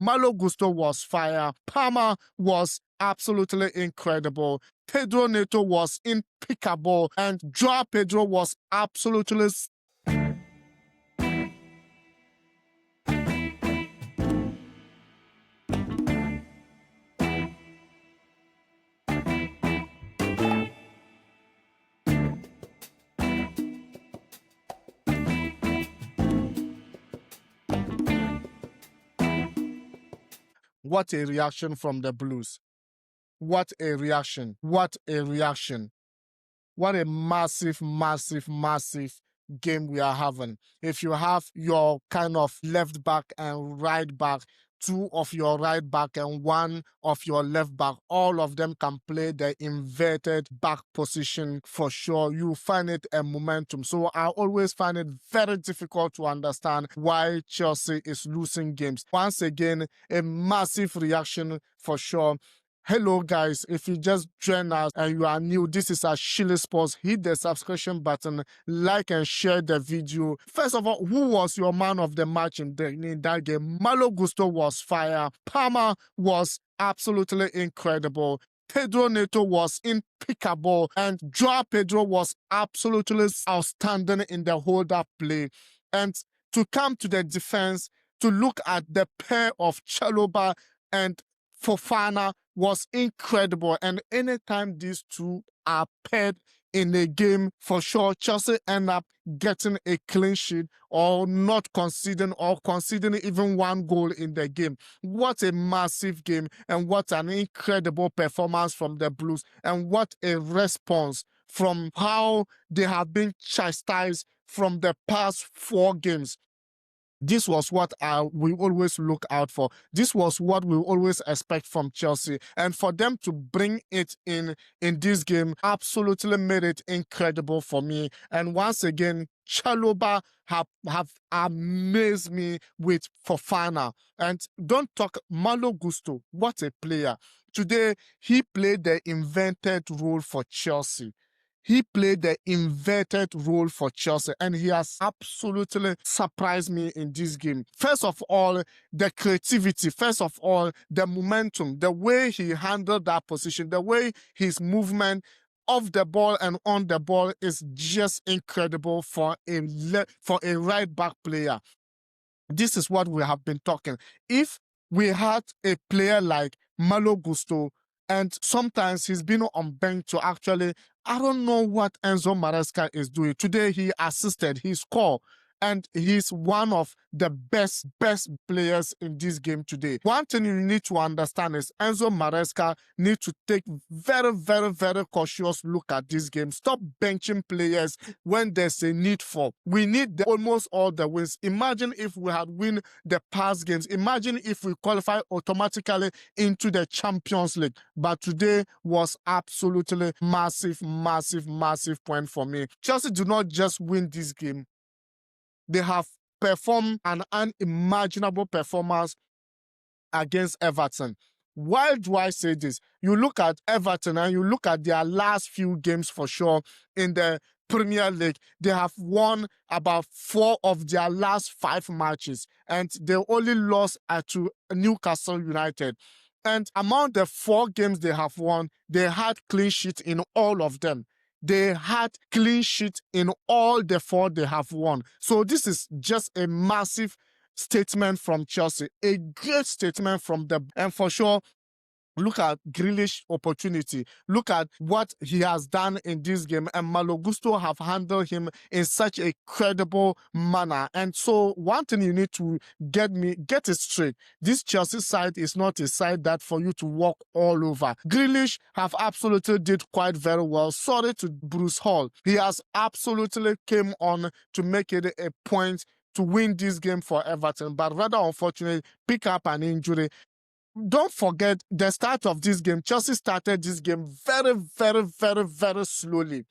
Malo Gusto was fire. Palmer was absolutely incredible. Pedro Neto was impeccable. And João Pedro was absolutely What a reaction from the Blues. What a reaction. What a reaction. What a massive, massive, massive game we are having. If you have your kind of left back and right back, two of your right back and one of your left back, all of them can play the inverted back position for sure. You find it a momentum. So I always find it very difficult to understand why Chelsea is losing games. Once again, a massive reaction for sure. Hello guys, if you just joined us and you are new, this is Ashili Sports. Hit the subscription button, like and share the video. First of all, who was your man of the match in that game? Malo Gusto was fire. Palmer was absolutely incredible. Pedro Neto was impeccable. And João Pedro was absolutely outstanding in the hold-up play. And to come to the defense, to look at the pair of Chalobah and Fofana was incredible, and anytime these two are paired in a game, for sure Chelsea end up getting a clean sheet or not conceding or conceding even one goal in the game. What a massive game, and what an incredible performance from the Blues, and what a response from how they have been chastised from the past 4 games. This was what we always look out for. This was what we always expect from Chelsea. And for them to bring it in this game absolutely made it incredible for me. And once again, Chalobah have amazed me with Fofana. And don't talk Malo Gusto. What a player. Today, he played the invented role for Chelsea. He played the inverted role for Chelsea, and he has absolutely surprised me in this game. First of all, the creativity. First of all, the momentum, the way he handled that position, the way his movement off the ball and on the ball is just incredible for a right back player. This is what we have been talking. If we had a player like Malo Gusto, and sometimes he's been on bench to actually, I don't know what Enzo Maresca is doing. Today he assisted, he scored, and he's one of the best players in this game today. One thing you need to understand is Enzo Maresca needs to take very cautious look at this game. Stop benching players when there's a need for. We need almost all the wins. Imagine if we had win the past games. Imagine if we qualify automatically into the Champions League. But today was absolutely massive point for me. Chelsea do not just win this game. They have performed an unimaginable performance against Everton. Why do I say this? You look at Everton and you look at their last few games for sure in the Premier League. They have won about 4 of their last 5 matches, and they only lost to Newcastle United. And among the 4 games they have won, they had clean sheet in all of them. They had clean sheet in all the 4 they have won. So this is just a massive statement from Chelsea, a great statement from them. And for sure, look at Grealish opportunity. Look at what he has done in this game, and Malo Gusto have handled him in such a credible manner. And so one thing you need to get it straight. This Chelsea side is not a side that for you to walk all over. Grealish have absolutely did quite very well. Sorry to Bruce Hall. He has absolutely came on to make it a point to win this game for Everton, but rather unfortunately pick up an injury. Don't forget the start of this game. Chelsea started this game very slowly.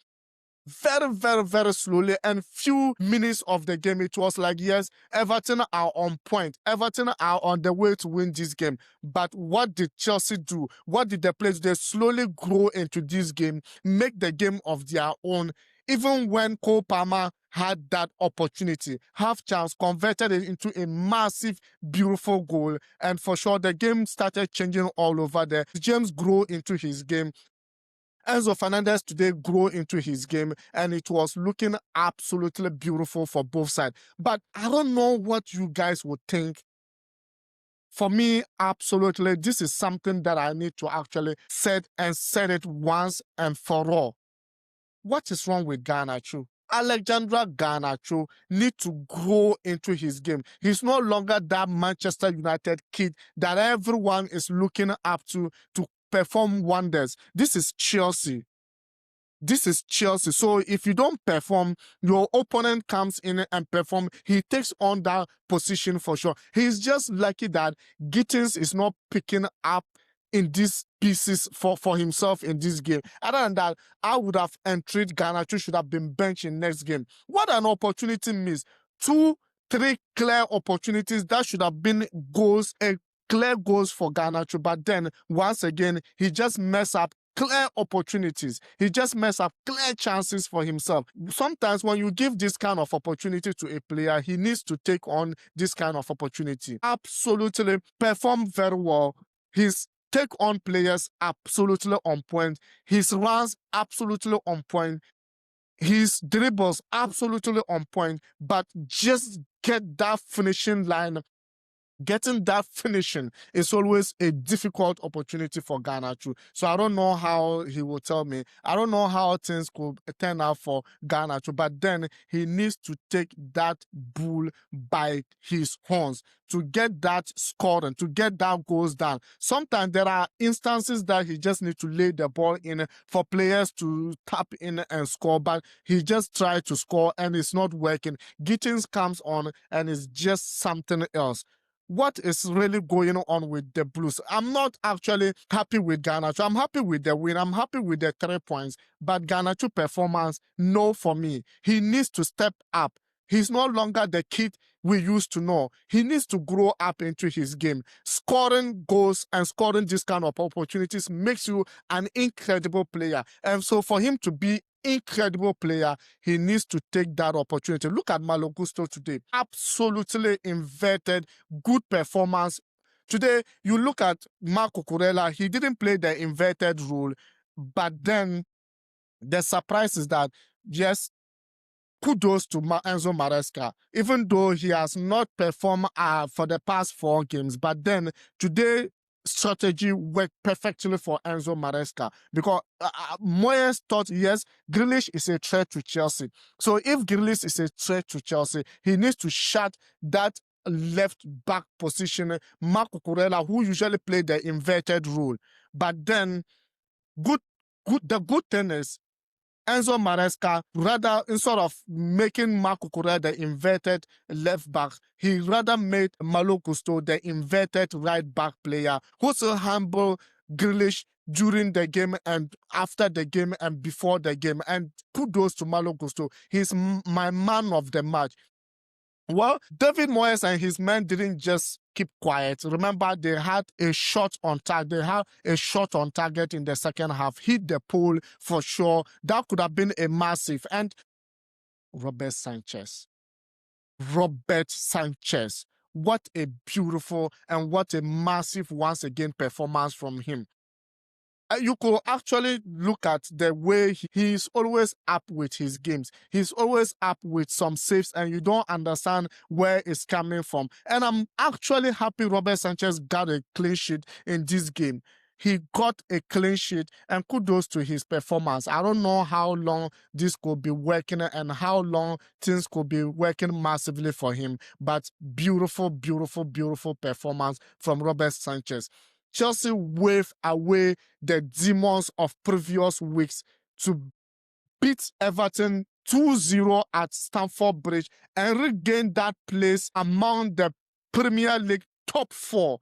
Very slowly, and few minutes of the game it was like, yes, Everton are on point. Everton are on the way to win this game. But what did Chelsea do? What did the players? They slowly grow into this game, make the game of their own. even when Cole Palmer had that opportunity, half chance, converted it into a massive, beautiful goal. And for sure, the game started changing all over there. James grew into his game. Enzo Fernandez today grew into his game, and it was looking absolutely beautiful for both sides. But I don't know what you guys would think. For me, absolutely, this is something that I need to actually set it once and for all. What is wrong with Garnacho? Alexandra Garnacho need to grow into his game. He's no longer that Manchester United kid that everyone is looking up to perform wonders. This is Chelsea. This is Chelsea. So if you don't perform, your opponent comes in and perform. He takes on that position for sure. He's just lucky that Gittins is not picking up in these pieces for himself in this game. Other than that, I would have entreated Garnacho should have been benched in next game. What an opportunity missed. 2, 3 clear opportunities that should have been goals, clear goals for Garnacho. But then, once again, he just messed up clear opportunities. He just messed up clear chances for himself. Sometimes when you give this kind of opportunity to a player, he needs to take on this kind of opportunity. Absolutely perform very well. His take on players absolutely on point. His runs absolutely on point. His dribbles absolutely on point. But just get that finishing line. Getting that finishing is always a difficult opportunity for Garnacho. So I don't know how he will tell me. I don't know how things could turn out for Garnacho. But then he needs to take that bull by his horns to get that scoring, to get that goals down. Sometimes there are instances that he just needs to lay the ball in for players to tap in and score, but he just tried to score and it's not working. Gittins comes on and it's just something else. What is really going on with the Blues? I'm not actually happy with Garnacho. I'm happy with the win. I'm happy with the 3 points. But Garnacho performance, no for me. He needs to step up. He's no longer the kid we used to know. He needs to grow up into his game. Scoring goals and scoring this kind of opportunities makes you an incredible player. And so for him to be incredible player, he needs to take that opportunity. Look at Malo Gusto today. Absolutely inverted, good performance. Today, you look at Marco Cucurella, he didn't play the inverted role, but then the surprise is that, yes, kudos to Enzo Maresca, even though he has not performed for the past 4 games, but then today, strategy worked perfectly for Enzo Maresca because Moyes thought, yes, Grealish is a threat to Chelsea. So if Grealish is a threat to Chelsea, he needs to shut that left back position, Marco Cucurella, who usually played the inverted role. But then, the good thing is, Enzo Maresca, rather, instead of making Marco Cucurella the inverted left back, he rather made Malo Gusto the inverted right back player who so humble Grealish during the game and after the game and before the game. And kudos to Malo Gusto. He's my man of the match. Well, David Moyes and his men didn't just keep quiet. Remember, they had a shot on target. They had a shot on target in the second half. Hit the pole for sure. That could have been a massive. And Robert Sánchez. What a beautiful and what a massive, once again, performance from him. You could actually look at the way he's always up with his games. He's always up with some saves and you don't understand where it's coming from. And I'm actually happy Robert Sánchez got a clean sheet in this game. He got a clean sheet and kudos to his performance. I don't know how long this could be working and how long things could be working massively for him, but beautiful, beautiful, beautiful performance from Robert Sánchez. Chelsea waved away the demons of previous weeks to beat Everton 2-0 at Stamford Bridge and regain that place among the Premier League top 4.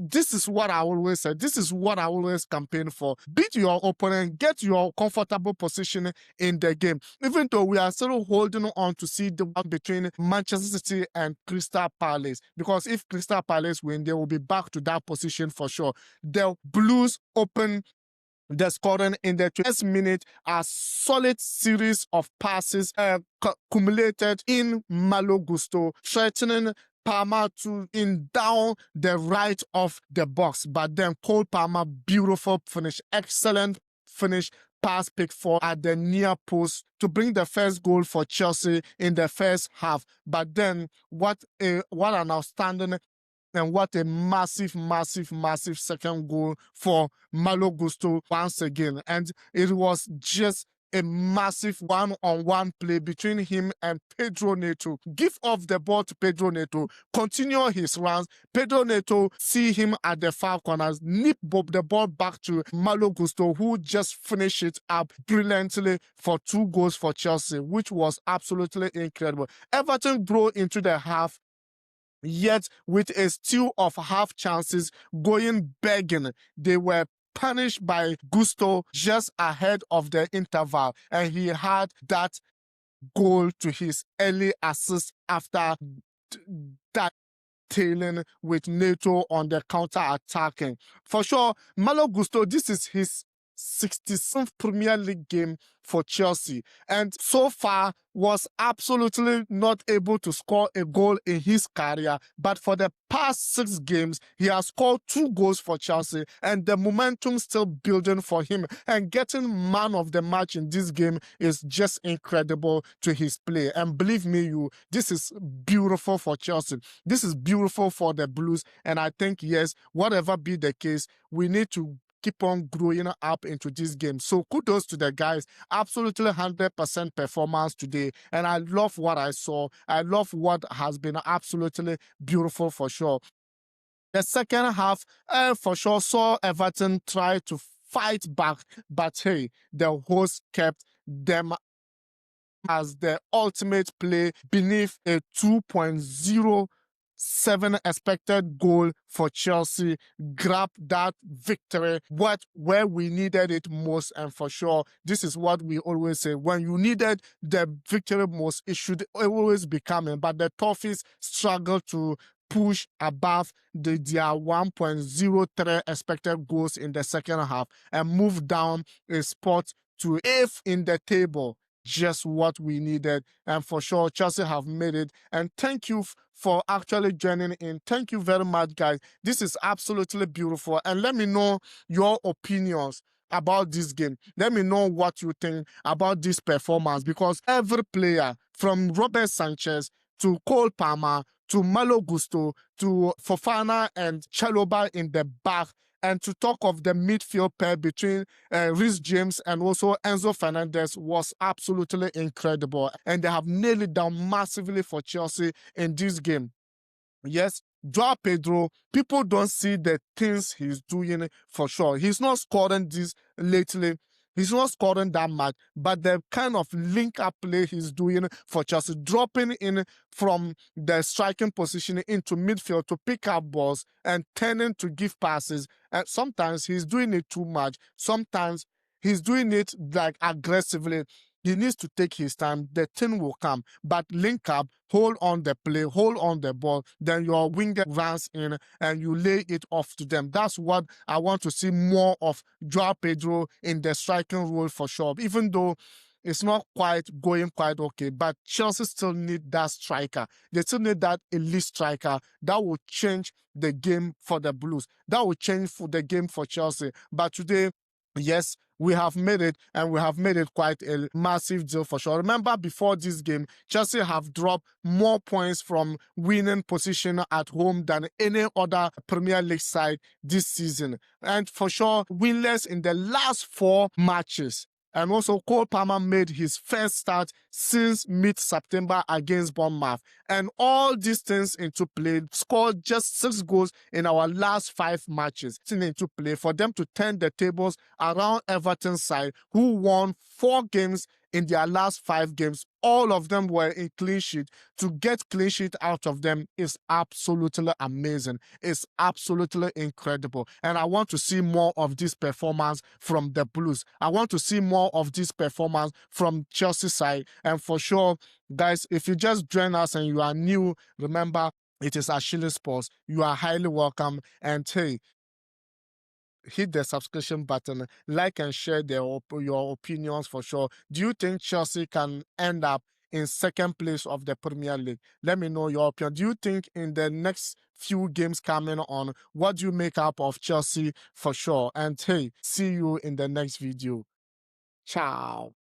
This is what I always say. This is what I always campaign for. Beat your opponent, get your comfortable position in the game. Even though we are still holding on to see the one between Manchester City and Crystal Palace. Because if Crystal Palace win, they will be back to that position for sure. The Blues open The scoring in the 20th minute, a solid series of passes accumulated in Malo Gusto, threatening Palmer to in down the right of the box. But then Cole Palmer, beautiful finish, excellent finish, pass pick for at the near post to bring the first goal for Chelsea in the first half. But then what an outstanding and what a massive, massive, massive second goal for Malo Gusto once again. And it was just a massive one-on-one play between him and Pedro Neto. Give off the ball to Pedro Neto, continue his runs. Pedro Neto see him at the far corners, nip the ball back to Malo Gusto, who just finished it up brilliantly for 2 goals for Chelsea, which was absolutely incredible. Everton grow into the half, yet with a stew of half chances going begging. They were punished by Gusto just ahead of the interval, and he had that goal to his early assist after that tailing with Neto on the counter-attacking. For sure, Malo Gusto, this is his 67th Premier League game for Chelsea, and so far was absolutely not able to score a goal in his career. But for the past 6 games, he has scored 2 goals for Chelsea, and the momentum still building for him. And getting man of the match in this game is just incredible to his play. And believe me, this is beautiful for Chelsea. This is beautiful for the Blues. And I think, yes, whatever be the case, we need to keep on growing up into this game. So kudos to the guys. Absolutely 100% performance today. And I love what I saw. I love what has been absolutely beautiful for sure. The second half, for sure, saw Everton try to fight back. But hey, the host kept them as the ultimate play beneath a 2.07 expected goal for Chelsea. Grab that victory where we needed it most. And for sure, this is what we always say. When you needed the victory most, it should always be coming. But the Toffees struggle to push above their 1.03 expected goals in the second half and move down a spot to 8th in the table. Just what we needed, and for sure Chelsea have made it. And thank you for actually joining in. Thank you very much, guys. This is absolutely beautiful, and let me know your opinions about this game. Let me know what you think about this performance, because every player from Robert Sánchez to Cole Palmer to Malo Gusto to Fofana and Chalobah in the back, and to talk of the midfield pair between Reece James and also Enzo Fernandez was absolutely incredible. And they have nailed it down massively for Chelsea in this game. Yes, João Pedro, people don't see the things he's doing for sure. He's not scoring this lately. He's not scoring that much, but the kind of link-up play he's doing for Chelsea, dropping in from the striking position into midfield to pick up balls and turning to give passes. And sometimes he's doing it too much. Sometimes he's doing it like aggressively. He needs to take his time. The thing will come. But link up, hold on the play, hold on the ball. Then your winger runs in and you lay it off to them. That's what I want to see more of João Pedro in the striking role for sure. Even though it's not quite going quite okay, but Chelsea still need that striker. They still need that elite striker that will change the game for the Blues. That will change for the game for Chelsea. But today, yes, we have made it, and we have made it quite a massive deal for sure. Remember, before this game, Chelsea have dropped more points from winning position at home than any other Premier League side this season. And for sure, winless in the last 4 matches. And also, Cole Palmer made his first start since mid-September against Bournemouth. And all these things into play, scored just 6 goals in our last 5 matches into play for them to turn the tables around Everton's side, who won 4 games in their last 5 games. All of them were in clean sheet. To get clean sheet out of them is absolutely amazing. It's absolutely incredible. And I want to see more of this performance from the Blues. I want to see more of this performance from Chelsea side. And for sure, guys, if you just join us and you are new, remember, it is Ashili Sports. You are highly welcome. And hey, hit the subscription button, like and share your opinions for sure. Do you think Chelsea can end up in second place of the Premier League? Let me know your opinion. Do you think in the next few games coming on, what do you make up of Chelsea for sure? And hey, see you in the next video. Ciao.